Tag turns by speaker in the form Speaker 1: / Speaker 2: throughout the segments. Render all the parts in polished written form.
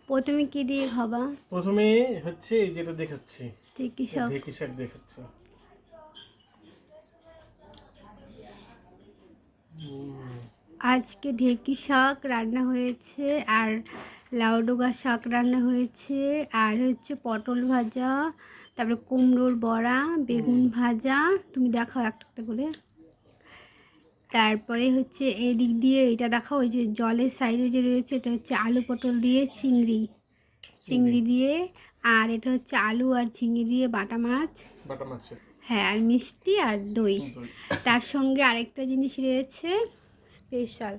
Speaker 1: প্রথমে কি দিয়ে খাবা?
Speaker 2: প্রথমে হচ্ছে এই যেটা দেখাচ্ছি,
Speaker 1: ঢেঁকি শাক।
Speaker 2: ঢেঁকি শাক দেখাচ্ছি।
Speaker 1: আজকে ঢেঁকি শাক রান্না হয়েছে, আর লাউ ডোগা শাক রান্না হয়েছে, আর হচ্ছে পটল ভাজা, তারপরে কুমড়োর বড়া, বেগুন ভাজা। তুমি দেখাও একটা একটা করে। তারপরে হচ্ছে এদিক দিয়ে এটা দেখাও, ওই যে জলের সাইডে যে রয়েছে এটা হচ্ছে আলু পটল দিয়ে চিংড়ি চিংড়ি দিয়ে, আর এটা হচ্ছে আলু আর ঝিঙে দিয়ে বাটা মাছ।
Speaker 2: বাটা মাছের
Speaker 1: হ্যাঁ, আর মিষ্টি আর দই।
Speaker 2: দই।
Speaker 1: তার সঙ্গে আরেকটা জিনিস রয়েছে স্পেশাল,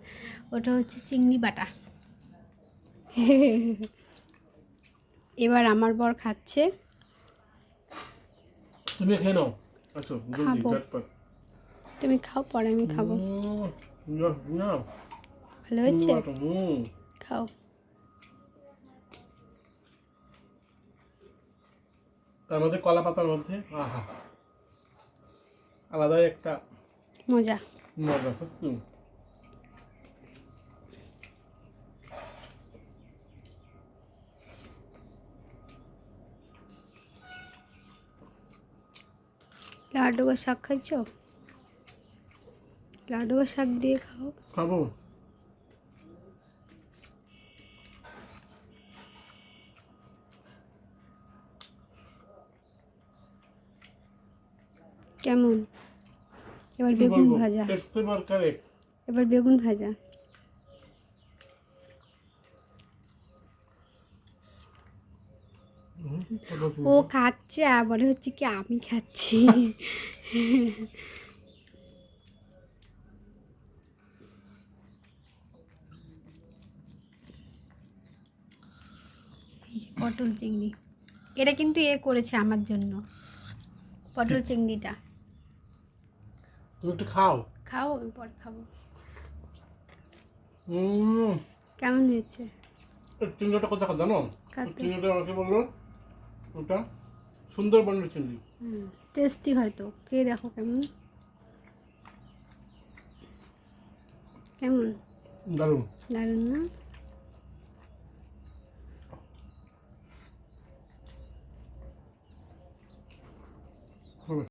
Speaker 1: ওটা হচ্ছে চিংড়ি বাটা। এবার আমার বর খাচ্ছে।
Speaker 2: তুমি খেয়ে নাও, আসো জলদি
Speaker 1: খাবো,
Speaker 2: ঝটপট।
Speaker 1: তুমি খাও, পরে আমি খাবো।
Speaker 2: না
Speaker 1: ভালো হয়েছে? খাও।
Speaker 2: তার মধ্যে কলা পাতার মধ্যে আহা আলাদাই একটা
Speaker 1: মজা।
Speaker 2: মজা, সত্যি।
Speaker 1: লাউ ডোগা শাক খাইছো? লাউ ডোগা শাক দিয়ে খাও।
Speaker 2: খাবো।
Speaker 1: কেমন? এবার
Speaker 2: কি
Speaker 1: বেগুন
Speaker 2: বলবো,
Speaker 1: ভাজা।
Speaker 2: এক্সেবার কারেক্ট।
Speaker 1: এবার বেগুন ভাজা। ও খাচ্ছে আর বলে হচ্ছে কি আমি খাচ্ছি। এই যে পটল চিংড়ি, এটা কিন্তু এ করেছে আমার জন্য, পটল চিংড়িটা।
Speaker 2: তুমি একটু খাও।
Speaker 1: খাও, আমি পরে খাবো।
Speaker 2: হুম,
Speaker 1: কেমন হয়েছে?
Speaker 2: চিংড়িটা কথা জানো?
Speaker 1: কাতে
Speaker 2: চিংড়িটা আমাকে বললো ওটা সুন্দরবনের চিংড়ি।
Speaker 1: টেস্টি হয়তো, খেয়ে দেখো কেমন। কেমন?
Speaker 2: দারুণ।
Speaker 1: দারুণ না?